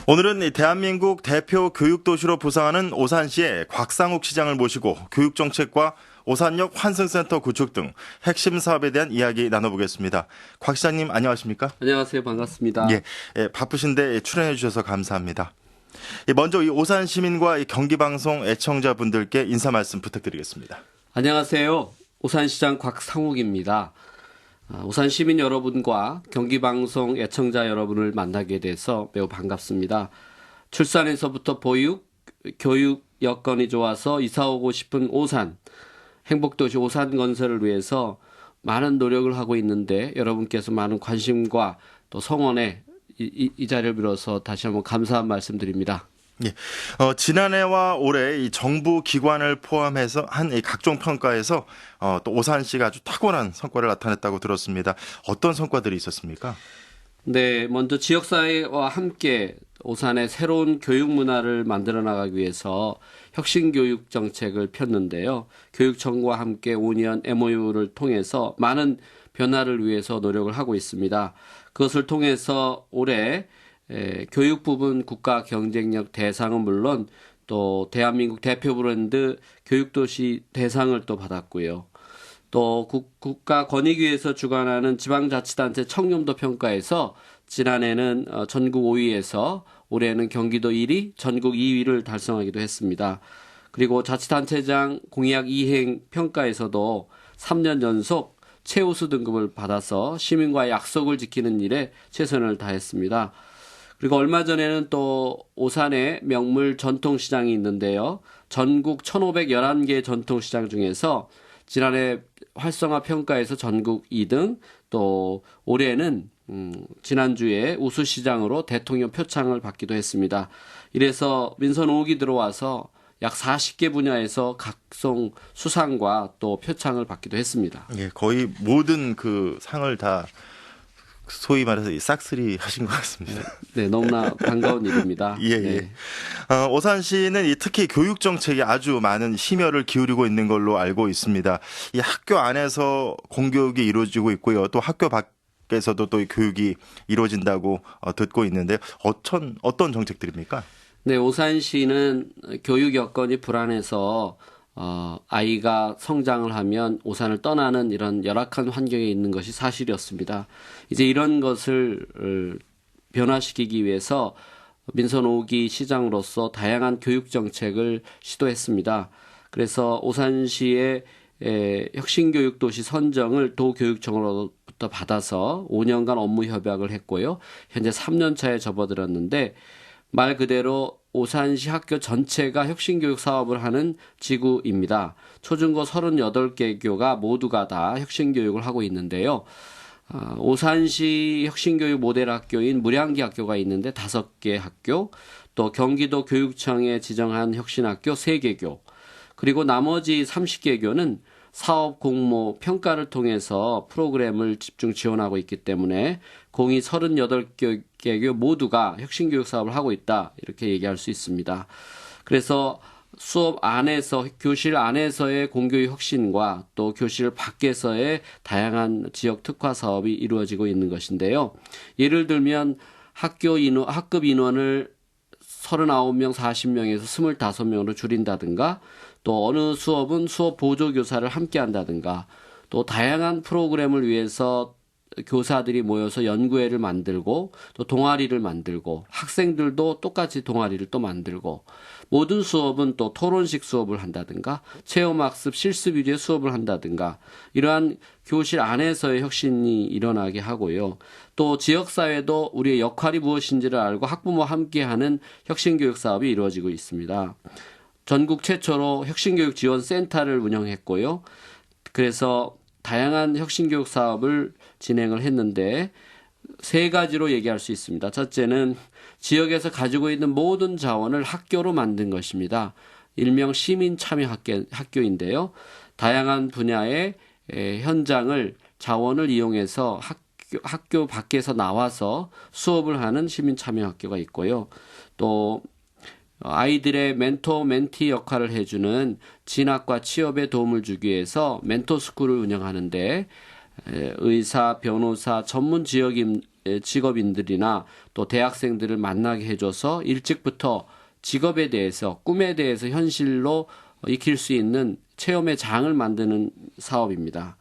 오늘은 이 대한민국 대표 교육도시로 부상하는 오산시의 곽상욱 시장을 모시고 교육정책과 오산역 환승센터 구축 등 핵심 사업에 대한 이야기 나눠보겠습니다. 곽 시장님 안녕하십니까? 안녕하세요. 반갑습니다. 바쁘신데 출연해 주셔서 감사합니다. 먼저 이 오산 시민과 이 경기방송 애청자분들께 인사 말씀 부탁드리겠습니다. 안녕하세요. 오산시장 곽상욱입니다. 오산 시민 여러분과 경기방송 애청자 여러분을 만나게 돼서 매우 반갑습니다. 출산에서부터 보육, 교육 여건이 좋아서 이사 오고 싶은 오산, 행복도시 오산 건설을 위해서 많은 노력을 하고 있는데 여러분께서 많은 관심과 또 성원에 이 자리를 빌어서 다시 한번 감사한 말씀드립니다. 지난해와 올해 이 정부 기관을 포함해서 한 이 각종 평가에서 또 오산시가 아주 탁월한 성과를 나타냈다고 들었습니다. 어떤 성과들이 있었습니까? 네, 먼저 지역사회와 함께 오산의 새로운 교육 문화를 만들어 나가기 위해서 혁신교육 정책을 폈는데요. 교육청과 함께 5년 MOU를 통해서 많은 변화를 위해서 노력을 하고 있습니다. 그것을 통해서 올해 교육 부분 국가 경쟁력 대상은 물론 또 대한민국 대표 브랜드 교육도시 대상을 또 받았고요. 또 국가 권익위에서 주관하는 지방자치단체 청렴도 평가에서 지난해는 전국 5위에서 올해는 경기도 1위, 전국 2위를 달성하기도 했습니다. 그리고 자치단체장 공약 이행 평가에서도 3년 연속 최우수 등급을 받아서 시민과의 약속을 지키는 일에 최선을 다했습니다. 그리고 얼마 전에는 또 오산에 명물 전통시장이 있는데요. 전국 1,511개 전통시장 중에서 지난해 활성화 평가에서 전국 2등, 또 올해는 지난주에 우수시장으로 대통령 표창을 받기도 했습니다. 이래서 민선 5기 들어와서 약 40개 분야에서 각종 수상과 또 표창을 받기도 했습니다. 거의 모든 그 상을 다 소위 말해서 싹쓸이 하신 것 같습니다. 네, 너무나 반가운 일입니다. 네. 오산시는 특히 교육 정책에 아주 많은 심혈을 기울이고 있는 걸로 알고 있습니다. 이 학교 안에서 공교육이 이루어지고 있고요. 또 학교 밖에서도 또 교육이 이루어진다고 듣고 있는데요. 어떤 정책들입니까? 네, 오산시는 교육 여건이 불안해서 아이가 성장을 하면 오산을 떠나는 이런 열악한 환경에 있는 것이 사실이었습니다. 이제 이런 것을 변화시키기 위해서 민선 5기 시장으로서 다양한 교육 정책을 시도했습니다. 그래서 오산시의 혁신교육도시 선정을 도교육청으로부터 받아서 5년간 업무 협약을 했고요. 현재 3년 차에 접어들었는데 말 그대로 오산시 학교 전체가 혁신교육 사업을 하는 지구입니다. 초중고 38개교가 모두가 다 혁신교육을 하고 있는데요. 오산시 혁신교육 모델 학교인 무량기 학교가 있는데 5개 학교, 또 경기도 교육청에 지정한 혁신학교 3개교, 그리고 나머지 30개교는 사업 공모 평가를 통해서 프로그램을 집중 지원하고 있기 때문에 공이 38개교 모두가 혁신교육 사업을 하고 있다, 이렇게 얘기할 수 있습니다. 그래서 수업 안에서, 교실 안에서의 공교육 혁신과 또 교실 밖에서의 다양한 지역 특화 사업이 이루어지고 있는 것인데요. 예를 들면 학급 인원을 39명, 40명에서 25명으로 줄인다든가, 또 어느 수업은 수업 보조교사를 함께 한다든가, 또 다양한 프로그램을 위해서 교사들이 모여서 연구회를 만들고 또 동아리를 만들고 학생들도 똑같이 동아리를 또 만들고 모든 수업은 또 토론식 수업을 한다든가 체험학습 실습 위주의 수업을 한다든가 이러한 교실 안에서의 혁신이 일어나게 하고요. 또 지역사회도 우리의 역할이 무엇인지를 알고 학부모와 함께하는 혁신교육 사업이 이루어지고 있습니다. 전국 최초로 혁신교육 지원센터를 운영했고요. 그래서 다양한 혁신교육 사업을 진행을 했는데 3가지로 얘기할 수 있습니다. 첫째는 지역에서 가지고 있는 모든 자원을 학교로 만든 것입니다. 일명 시민 참여 학교인데요. 다양한 분야의 현장을 자원을 이용해서 학교 밖에서 나와서 수업을 하는 시민 참여 학교가 있고요. 또 아이들의 멘토, 멘티 역할을 해주는 진학과 취업에 도움을 주기 위해서 멘토스쿨을 운영하는데 의사, 변호사, 전문 지역인 직업인들이나 또 대학생들을 만나게 해줘서 일찍부터 직업에 대해서, 꿈에 대해서 현실로 익힐 수 있는 체험의 장을 만드는 사업입니다.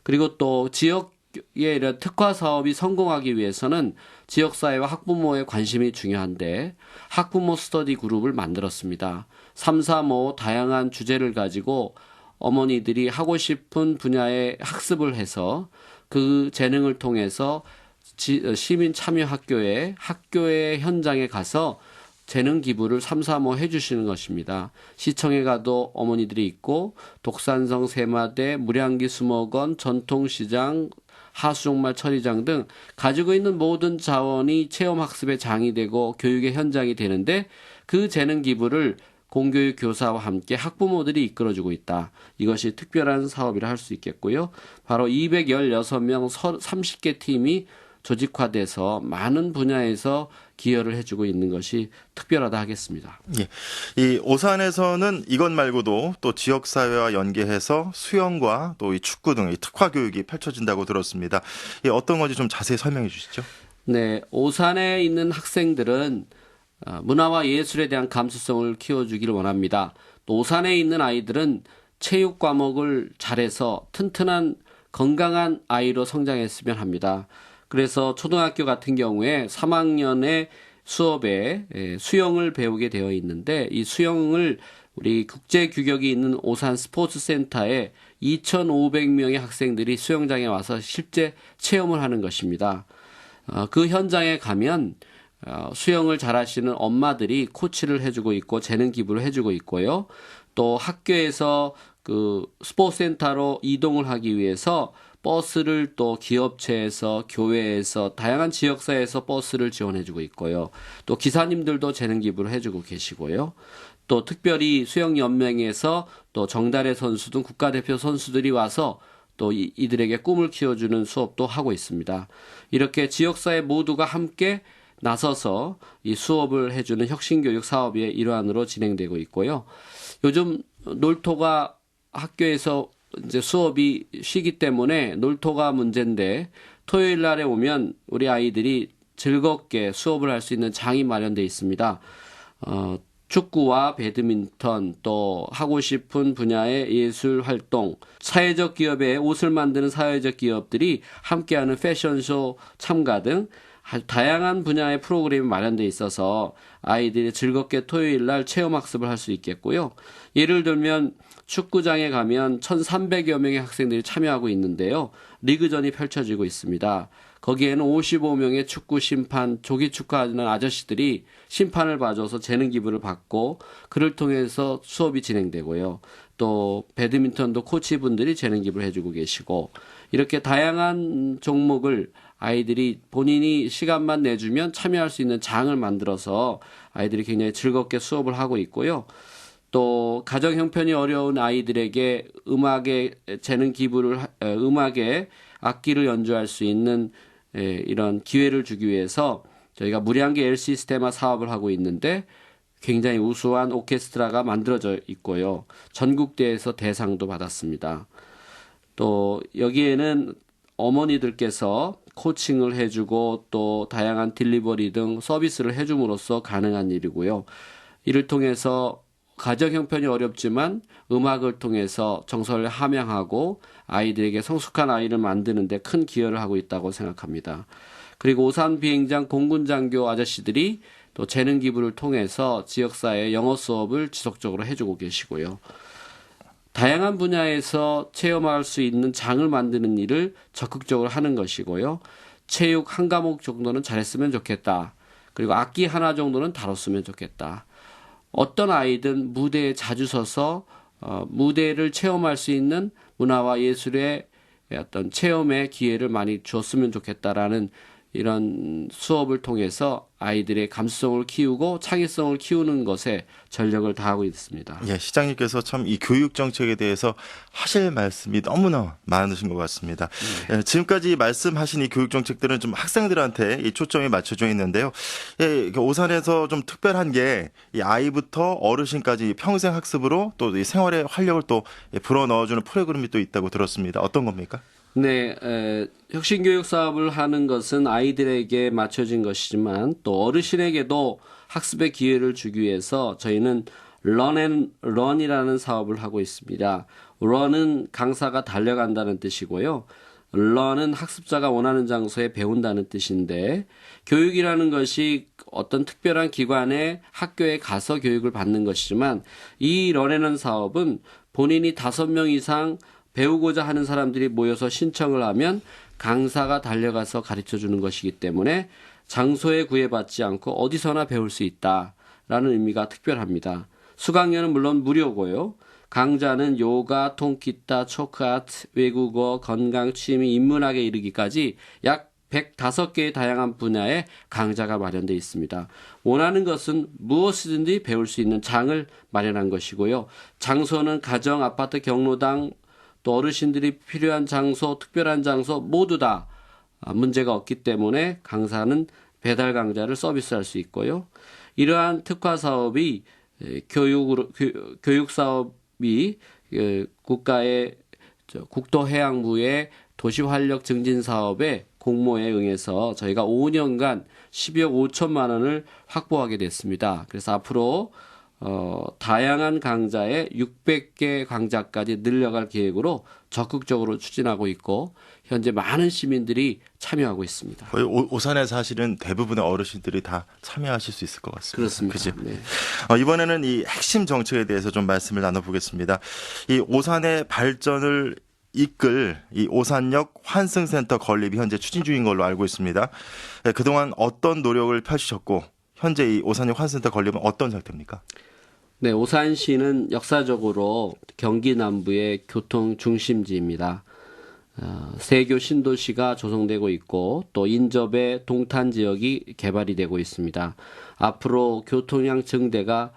그리고 또 지역의 이런 특화 사업이 성공하기 위해서는 지역사회와 학부모의 관심이 중요한데 학부모 스터디 그룹을 만들었습니다. 3, 4, 5 다양한 주제를 가지고 어머니들이 하고 싶은 분야의 학습을 해서 그 재능을 통해서 시민 참여 학교의 현장에 가서 재능 기부를 3, 4, 5 해주시는 것입니다. 시청에 가도 어머니들이 있고 독산성 세마대, 무량기 수목원, 전통시장, 하수종말 처리장 등 가지고 있는 모든 자원이 체험학습의 장이 되고 교육의 현장이 되는데 그 재능 기부를 공교육 교사와 함께 학부모들이 이끌어주고 있다. 이것이 특별한 사업이라 할 수 있겠고요. 바로 216명 30개 팀이 조직화돼서 많은 분야에서 기여를 해주고 있는 것이 특별하다 하겠습니다. 예. 이 오산에서는 이것 말고도 또 지역사회와 연계해서 수영과 또 이 축구 등의 특화 교육이 펼쳐진다고 들었습니다. 어떤 건지 좀 자세히 설명해 주시죠. 네, 오산에 있는 학생들은 문화와 예술에 대한 감수성을 키워주기를 원합니다. 또 오산에 있는 아이들은 체육 과목을 잘해서 튼튼한 건강한 아이로 성장했으면 합니다. 그래서 초등학교 같은 경우에 3학년의 수업에 수영을 배우게 되어 있는데 이 수영을 우리 국제 규격이 있는 오산 스포츠센터에 2,500명의 학생들이 수영장에 와서 실제 체험을 하는 것입니다. 그 현장에 가면 수영을 잘하시는 엄마들이 코치를 해주고 있고 재능 기부를 해주고 있고요. 또 학교에서 그 스포츠센터로 이동을 하기 위해서 버스를 또 기업체에서 교회에서 다양한 지역사회에서 버스를 지원해주고 있고요. 또 기사님들도 재능 기부를 해주고 계시고요. 또 특별히 수영연맹에서 또 정달의 선수 등 국가대표 선수들이 와서 또 이들에게 꿈을 키워주는 수업도 하고 있습니다. 이렇게 지역사회 모두가 함께 나서서 이 수업을 해주는 혁신교육 사업의 일환으로 진행되고 있고요. 요즘 놀토가 학교에서 이제 수업이 쉬기 때문에 놀토가 문제인데 토요일 날에 오면 우리 아이들이 즐겁게 수업을 할 수 있는 장이 마련되어 있습니다. 축구와 배드민턴 또 하고 싶은 분야의 예술 활동, 사회적 기업의 옷을 만드는 사회적 기업들이 함께하는 패션쇼 참가 등 다양한 분야의 프로그램이 마련되어 있어서 아이들이 즐겁게 토요일 날 체험학습을 할 수 있겠고요. 예를 들면 축구장에 가면 1,300여 명의 학생들이 참여하고 있는데요. 리그전이 펼쳐지고 있습니다. 거기에는 55명의 축구 심판, 조기 축구하는 아저씨들이 심판을 봐줘서 재능 기부를 받고 그를 통해서 수업이 진행되고요. 또 배드민턴도 코치분들이 재능 기부를 해주고 계시고 이렇게 다양한 종목을 아이들이 본인이 시간만 내주면 참여할 수 있는 장을 만들어서 아이들이 굉장히 즐겁게 수업을 하고 있고요. 또 가정 형편이 어려운 아이들에게 음악의 재능 기부를 음악의 악기를 연주할 수 있는 이런 기회를 주기 위해서 저희가 무량기 엘 시스테마 사업을 하고 있는데 굉장히 우수한 오케스트라가 만들어져 있고요. 전국대회에서 대상도 받았습니다. 또 여기에는 어머니들께서 코칭을 해주고 또 다양한 딜리버리 등 서비스를 해줌으로써 가능한 일이고요. 이를 통해서 가정 형편이 어렵지만 음악을 통해서 정서를 함양하고 아이들에게 성숙한 아이를 만드는 데 큰 기여를 하고 있다고 생각합니다. 그리고 오산 비행장 공군장교 아저씨들이 또 재능 기부를 통해서 지역사회 영어 수업을 지속적으로 해주고 계시고요. 다양한 분야에서 체험할 수 있는 장을 만드는 일을 적극적으로 하는 것이고요. 체육 한 과목 정도는 잘했으면 좋겠다. 그리고 악기 하나 정도는 다뤘으면 좋겠다. 어떤 아이든 무대에 자주 서서 무대를 체험할 수 있는 문화와 예술의 어떤 체험의 기회를 많이 줬으면 좋겠다라는 이런 수업을 통해서 아이들의 감수성을 키우고 창의성을 키우는 것에 전력을 다하고 있습니다. 예, 시장님께서 참 이 교육 정책에 대해서 하실 말씀이 너무나 많으신 것 같습니다. 예, 지금까지 말씀하신 이 교육 정책들은 좀 학생들한테 이 초점이 맞춰져 있는데요. 예, 오산에서 좀 특별한 게 이 아이부터 어르신까지 평생 학습으로 또 이 생활의 활력을 또 불어 넣어주는 프로그램이 또 있다고 들었습니다. 어떤 겁니까? 네, 혁신교육 사업을 하는 것은 아이들에게 맞춰진 것이지만 또 어르신에게도 학습의 기회를 주기 위해서 저희는 Run and Run이라는 사업을 하고 있습니다. Run은 강사가 달려간다는 뜻이고요. Learn은 학습자가 원하는 장소에 배운다는 뜻인데 교육이라는 것이 어떤 특별한 기관에 학교에 가서 교육을 받는 것이지만 이 Learn이라는 사업은 본인이 5명 이상 배우고자 하는 사람들이 모여서 신청을 하면 강사가 달려가서 가르쳐 주는 것이기 때문에 장소에 구애받지 않고 어디서나 배울 수 있다라는 의미가 특별합니다. 수강료는 물론 무료고요. 강좌는 요가, 통기타, 초크아트, 외국어, 건강, 취미, 인문학에 이르기까지 약 105개의 다양한 분야의 강좌가 마련되어 있습니다. 원하는 것은 무엇이든지 배울 수 있는 장을 마련한 것이고요. 장소는 가정, 아파트, 경로당, 또 어르신들이 필요한 장소, 특별한 장소 모두 다 문제가 없기 때문에 강사는 배달 강좌를 서비스할 수 있고요. 이러한 특화 사업이 교육 사업이 국가의 국토해양부의 도시활력 증진 사업의 공모에 응해서 저희가 5년간 12억 5천만 원을 확보하게 됐습니다. 그래서 앞으로 다양한 강좌에 600개 강좌까지 늘려갈 계획으로 적극적으로 추진하고 있고 현재 많은 시민들이 참여하고 있습니다. 거의 오산에 사실은 대부분의 어르신들이 다 참여하실 수 있을 것 같습니다. 그렇습니다. 그죠? 네. 이번에는 이 핵심 정책에 대해서 좀 말씀을 나눠보겠습니다. 이 오산의 발전을 이끌 이 오산역 환승센터 건립이 현재 추진 중인 걸로 알고 있습니다. 그동안 어떤 노력을 펼치셨고 현재 이 오산역 환승센터 건립은 어떤 상태입니까? 네, 오산시는 역사적으로 경기 남부의 교통 중심지입니다. 세교 신도시가 조성되고 있고 또 인접의 동탄 지역이 개발이 되고 있습니다. 앞으로 교통량 증대가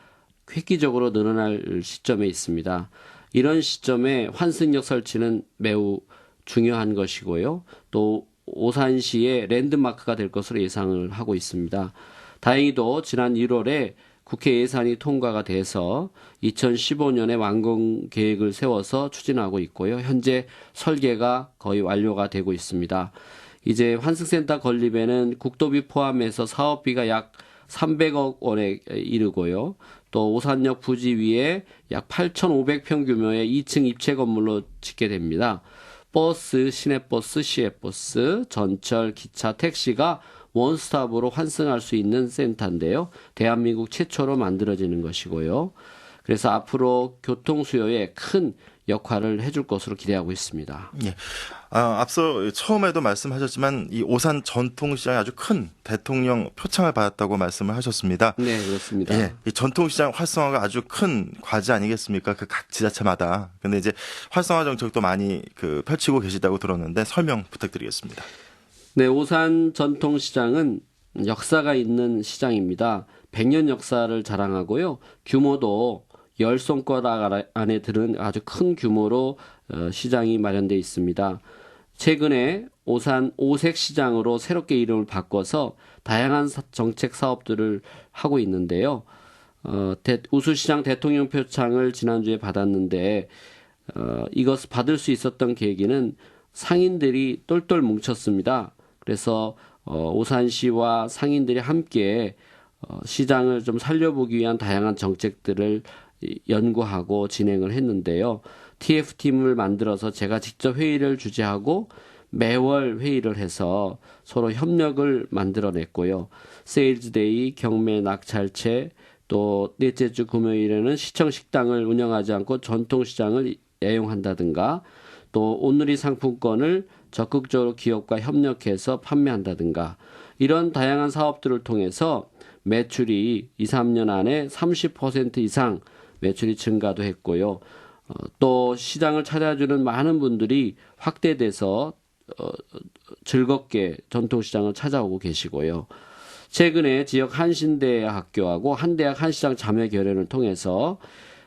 획기적으로 늘어날 시점에 있습니다. 이런 시점에 환승역 설치는 매우 중요한 것이고요. 또 오산시의 랜드마크가 될 것으로 예상을 하고 있습니다. 다행히도 지난 1월에 국회 예산이 통과가 돼서 2015년에 완공 계획을 세워서 추진하고 있고요. 현재 설계가 거의 완료가 되고 있습니다. 이제 환승센터 건립에는 국도비 포함해서 사업비가 약 300억 원에 이르고요. 또 오산역 부지 위에 약 8,500평 규모의 2층 입체 건물로 짓게 됩니다. 버스, 시내버스, 시외버스, 전철, 기차, 택시가 원스톱으로 환승할 수 있는 센터인데요. 대한민국 최초로 만들어지는 것이고요. 그래서 앞으로 교통 수요에 큰 역할을 해줄 것으로 기대하고 있습니다. 예. 앞서 처음에도 말씀하셨지만 이 오산 전통시장이 아주 큰 대통령 표창을 받았다고 말씀을 하셨습니다. 네, 그렇습니다. 예, 이 전통시장 활성화가 아주 큰 과제 아니겠습니까? 그 각 지자체마다. 근데 이제 활성화 정책도 많이 펼치고 계시다고 들었는데 설명 부탁드리겠습니다. 네, 오산 전통시장은 역사가 있는 시장입니다. 100년 역사를 자랑하고요. 규모도 10손가락 안에 들은 아주 큰 규모로 시장이 마련되어 있습니다. 최근에 오산 오색시장으로 새롭게 이름을 바꿔서 다양한 정책 사업들을 하고 있는데요. 우수시장 대통령 표창을 지난주에 받았는데 이것을 받을 수 있었던 계기는 상인들이 똘똘 뭉쳤습니다. 그래서 오산시와 상인들이 함께 시장을 좀 살려보기 위한 다양한 정책들을 연구하고 진행을 했는데요. TF팀을 만들어서 제가 직접 회의를 주재하고 매월 회의를 해서 서로 협력을 만들어냈고요. 세일즈데이, 경매 낙찰채, 또 넷째 주 금요일에는 시청 식당을 운영하지 않고 전통시장을 애용한다든가 또 온누리 상품권을 적극적으로 기업과 협력해서 판매한다든가 이런 다양한 사업들을 통해서 매출이 2, 3년 안에 30% 이상 매출이 증가도 했고요. 또 시장을 찾아주는 많은 분들이 확대돼서 즐겁게 전통시장을 찾아오고 계시고요. 최근에 지역 한신대학교하고 한대학 한시장 자매 결연을 통해서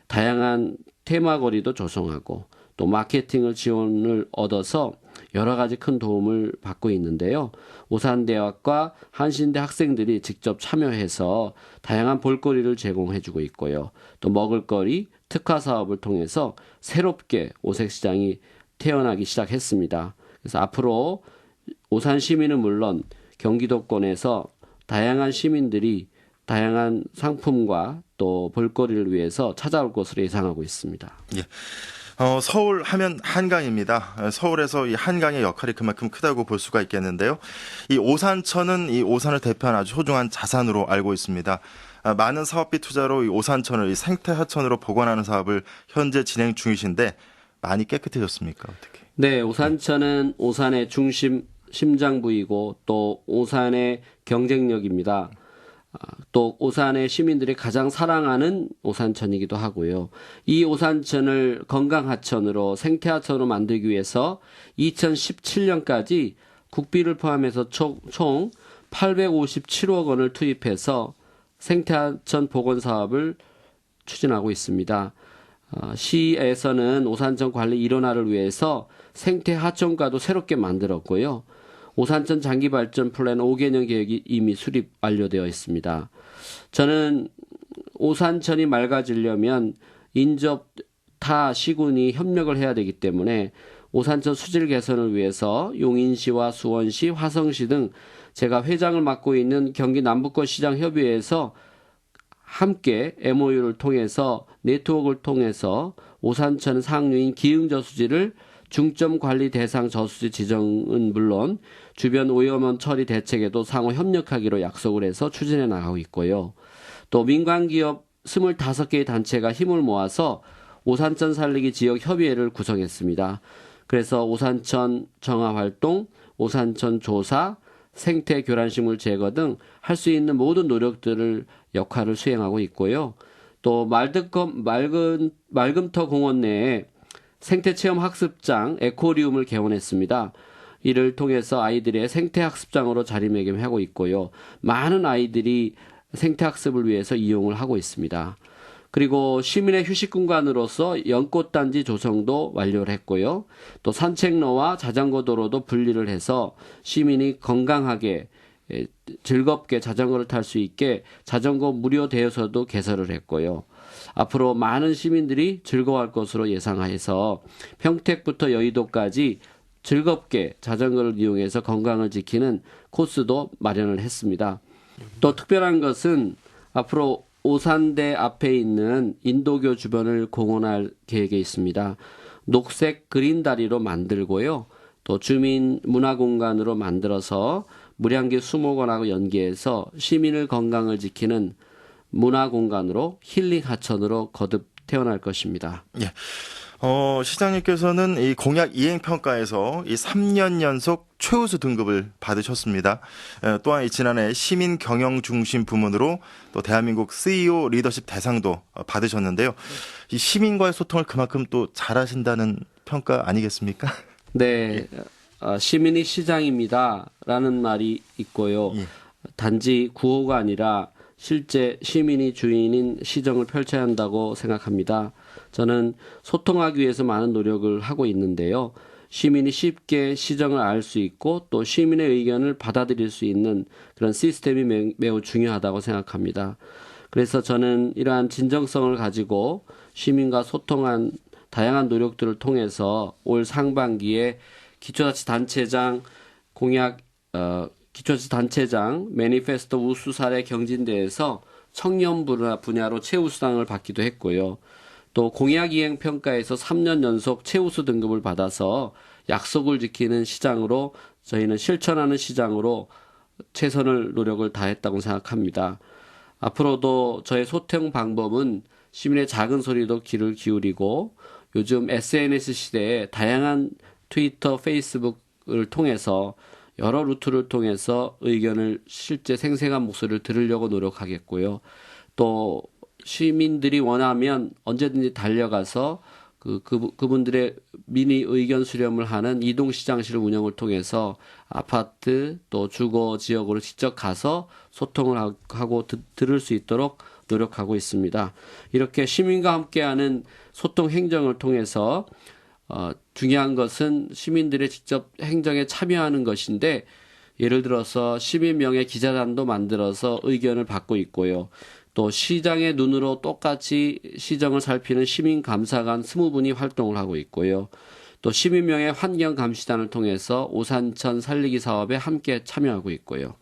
다양한 테마거리도 조성하고 또 마케팅을 지원을 얻어서 여러 가지 큰 도움을 받고 있는데요. 오산대학과 한신대 학생들이 직접 참여해서 다양한 볼거리를 제공해주고 있고요. 또 먹을거리, 특화 사업을 통해서 새롭게 오색시장이 태어나기 시작했습니다. 그래서 앞으로 오산 시민은 물론 경기도권에서 다양한 시민들이 다양한 상품과 또 볼거리를 위해서 찾아올 것으로 예상하고 있습니다. 예. 서울 하면 한강입니다. 서울에서 이 한강의 역할이 그만큼 크다고 볼 수가 있겠는데요. 이 오산천은 이 오산을 대표하는 아주 소중한 자산으로 알고 있습니다. 많은 사업비 투자로 이 오산천을 이 생태 하천으로 복원하는 사업을 현재 진행 중이신데 많이 깨끗해졌습니까? 어떻게? 네, 오산천은 오산의 중심 심장부이고 또 오산의 경쟁력입니다. 또 오산의 시민들이 가장 사랑하는 오산천이기도 하고요. 이 오산천을 건강하천으로 생태하천으로 만들기 위해서 2017년까지 국비를 포함해서 총 857억 원을 투입해서 생태하천 복원 사업을 추진하고 있습니다. 시에서는 오산천 관리 일원화를 위해서 생태하천과도 새롭게 만들었고요. 오산천 장기발전 플랜 5개년 계획이 이미 수립 완료되어 있습니다. 저는 오산천이 맑아지려면 인접 타 시군이 협력을 해야 되기 때문에 오산천 수질 개선을 위해서 용인시와 수원시, 화성시 등 제가 회장을 맡고 있는 경기 남부권 시장 협의회에서 함께 MOU를 통해서 네트워크를 통해서 오산천 상류인 기흥저수지를 중점 관리 대상 저수지 지정은 물론 주변 오염원 처리 대책에도 상호 협력하기로 약속을 해서 추진해 나가고 있고요. 또 민간기업 25개의 단체가 힘을 모아서 오산천 살리기 지역 협의회를 구성했습니다. 그래서 오산천 정화 활동, 오산천 조사, 생태 교란식물 제거 등 할 수 있는 모든 노력들을 역할을 수행하고 있고요. 또 맑음터 공원 내에 생태체험 학습장 에코리움을 개원했습니다. 이를 통해서 아이들의 생태학습장으로 자리매김하고 있고요. 많은 아이들이 생태학습을 위해서 이용을 하고 있습니다. 그리고 시민의 휴식 공간으로서 연꽃단지 조성도 완료를 했고요. 또 산책로와 자전거 도로도 분리를 해서 시민이 건강하게 즐겁게 자전거를 탈 수 있게 자전거 무료 대여소도 개설을 했고요. 앞으로 많은 시민들이 즐거워할 것으로 예상해서 평택부터 여의도까지 즐겁게 자전거를 이용해서 건강을 지키는 코스도 마련을 했습니다. 또 특별한 것은 앞으로 오산대 앞에 있는 인도교 주변을 공원할 계획에 있습니다. 녹색 그린 다리로 만들고요. 또 주민 문화공간으로 만들어서 무량기 수목원하고 연계해서 시민의 건강을 지키는 문화공간으로 힐링 하천으로 거듭 태어날 것입니다. 예. 시장님께서는 이 공약 이행 평가에서 이 3년 연속 최우수 등급을 받으셨습니다. 또한 지난해 시민 경영 중심 부문으로 또 대한민국 CEO 리더십 대상도 받으셨는데요. 이 시민과의 소통을 그만큼 또 잘하신다는 평가 아니겠습니까? 네, 시민이 시장입니다라는 말이 있고요. 예. 단지 구호가 아니라 실제 시민이 주인인 시정을 펼쳐야 한다고 생각합니다. 저는 소통하기 위해서 많은 노력을 하고 있는데요. 시민이 쉽게 시정을 알 수 있고 또 시민의 의견을 받아들일 수 있는 그런 시스템이 매우 중요하다고 생각합니다. 그래서 저는 이러한 진정성을 가지고 시민과 소통한 다양한 노력들을 통해서 올 상반기에 기초자치단체장 기초자치단체장 매니페스토 우수 사례 경진대에서 청년 분야로 최우수상을 받기도 했고요. 또 공약 이행 평가에서 3년 연속 최우수 등급을 받아서 약속을 지키는 시장으로 저희는 실천하는 시장으로 최선을 노력을 다했다고 생각합니다. 앞으로도 저의 소통 방법은 시민의 작은 소리도 귀를 기울이고 요즘 SNS 시대에 다양한 트위터, 페이스북을 통해서 여러 루트를 통해서 의견을 실제 생생한 목소리를 들으려고 노력하겠고요. 또 시민들이 원하면 언제든지 달려가서 그분들의 미니 의견 수렴을 하는 이동시장실 운영을 통해서 아파트 또 주거 지역으로 직접 가서 소통을 하고 들을 수 있도록 노력하고 있습니다. 이렇게 시민과 함께하는 소통 행정을 통해서 중요한 것은 시민들의 직접 행정에 참여하는 것인데 예를 들어서 시민명예 기자단도 만들어서 의견을 받고 있고요. 또 시장의 눈으로 똑같이 시정을 살피는 시민감사관 20분이 활동을 하고 있고요. 또 12명의 환경감시단을 통해서 오산천 살리기 사업에 함께 참여하고 있고요.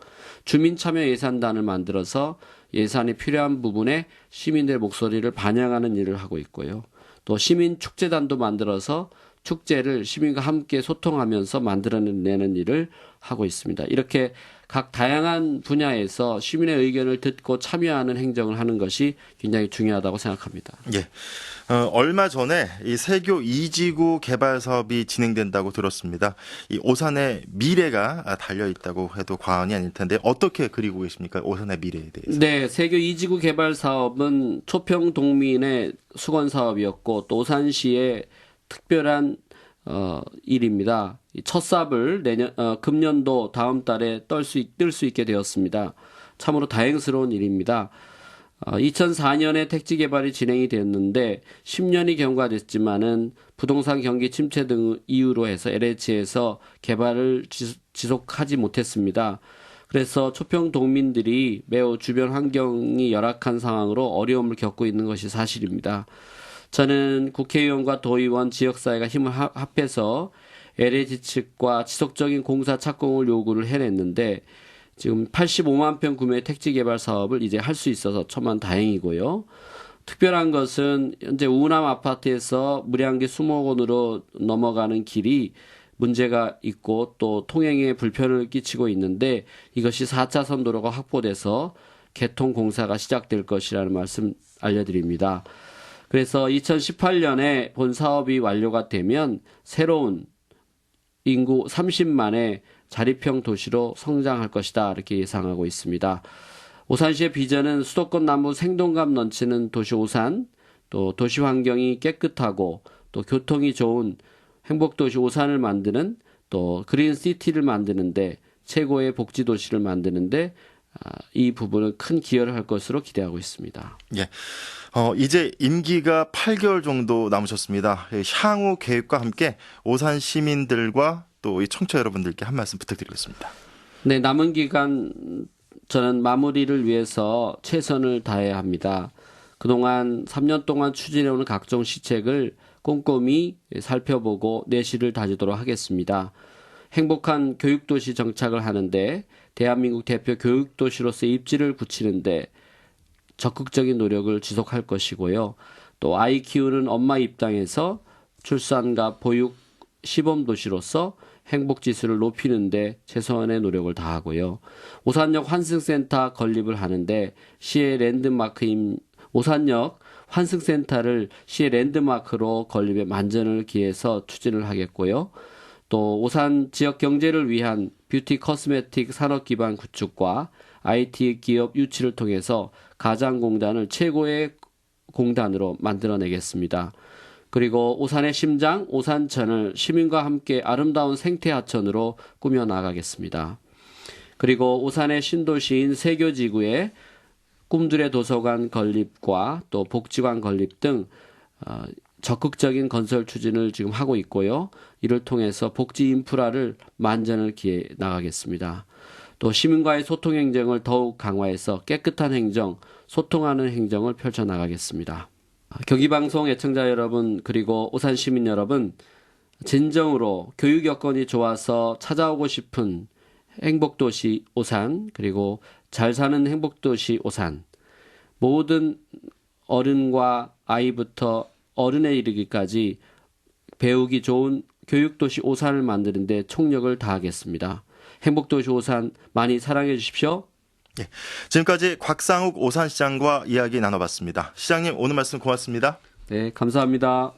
주민참여예산단을 만들어서 예산이 필요한 부분에 시민들의 목소리를 반영하는 일을 하고 있고요. 또 시민축제단도 만들어서 축제를 시민과 함께 소통하면서 만들어내는 일을 하고 있습니다. 이렇게 각 다양한 분야에서 시민의 의견을 듣고 참여하는 행정을 하는 것이 굉장히 중요하다고 생각합니다. 예. 얼마 전에 이 세교 2지구 개발 사업이 진행된다고 들었습니다. 이 오산의 미래가 달려 있다고 해도 과언이 아닐 텐데 어떻게 그리고 계십니까? 오산의 미래에 대해서. 네, 세교 2지구 개발 사업은 초평 동민의 수건 사업이었고 또 오산시의 특별한 일입니다. 첫 삽을 금년도 다음 달에 뜰 수 있게 되었습니다. 참으로 다행스러운 일입니다. 2004년에 택지 개발이 진행이 되었는데 10년이 경과됐지만은 부동산 경기 침체 등 이유로 해서 LH에서 개발을 지속하지 못했습니다. 그래서 초평 동민들이 매우 주변 환경이 열악한 상황으로 어려움을 겪고 있는 것이 사실입니다. 저는 국회의원과 도의원, 지역사회가 힘을 합해서 LH 측과 지속적인 공사 착공을 요구를 해냈는데 지금 85만 평 구매 택지 개발 사업을 이제 할 수 있어서 천만 다행이고요. 특별한 것은 현재 우남 아파트에서 무량기 수목원으로 넘어가는 길이 문제가 있고 또 통행에 불편을 끼치고 있는데 이것이 4차선 도로가 확보돼서 개통 공사가 시작될 것이라는 말씀 알려드립니다. 그래서 2018년에 본 사업이 완료가 되면 새로운 인구 30만의 자립형 도시로 성장할 것이다 이렇게 예상하고 있습니다. 오산시의 비전은 수도권 남부 생동감 넘치는 도시 오산, 또 도시 환경이 깨끗하고 또 교통이 좋은 행복도시 오산을 만드는 또 그린시티를 만드는데 최고의 복지도시를 만드는데 이 부분은 큰 기여를 할 것으로 기대하고 있습니다. 예. 이제 임기가 8개월 정도 남으셨습니다. 향후 계획과 함께 오산 시민들과 또 이 청취자 여러분들께 한 말씀 부탁드리겠습니다. 네, 남은 기간 저는 마무리를 위해서 최선을 다해야 합니다. 그동안 3년 동안 추진해오는 각종 시책을 꼼꼼히 살펴보고 내실을 다지도록 하겠습니다. 행복한 교육도시 정착을 하는데 대한민국 대표 교육도시로서의 입지를 굳히는데 적극적인 노력을 지속할 것이고요. 또 아이 키우는 엄마 입장에서 출산과 보육 시범도시로서 행복지수를 높이는데 최소한의 노력을 다하고요. 오산역 환승센터 건립을 하는데 시의 랜드마크인 오산역 환승센터를 시의 랜드마크로 건립에 만전을 기해서 추진을 하겠고요. 또 오산 지역 경제를 위한 뷰티 코스메틱 산업 기반 구축과 IT 기업 유치를 통해서 가장공단을 최고의 공단으로 만들어내겠습니다. 그리고 오산의 심장 오산천을 시민과 함께 아름다운 생태하천으로 꾸며나가겠습니다. 그리고 오산의 신도시인 세교지구에 꿈들의 도서관 건립과 또 복지관 건립 등 적극적인 건설 추진을 지금 하고 있고요. 이를 통해서 복지 인프라를 만전을 기해 나가겠습니다. 또 시민과의 소통 행정을 더욱 강화해서 깨끗한 행정, 소통하는 행정을 펼쳐나가겠습니다. 경기방송 애청자 여러분 그리고 오산 시민 여러분 진정으로 교육 여건이 좋아서 찾아오고 싶은 행복도시 오산 그리고 잘 사는 행복도시 오산 모든 어른과 아이부터 어른에 이르기까지 배우기 좋은 교육도시 오산을 만드는 데 총력을 다하겠습니다. 행복도시 오산 많이 사랑해 주십시오. 예. 지금까지 곽상욱 오산시장과 이야기 나눠봤습니다. 시장님 오늘 말씀 고맙습니다. 네, 감사합니다.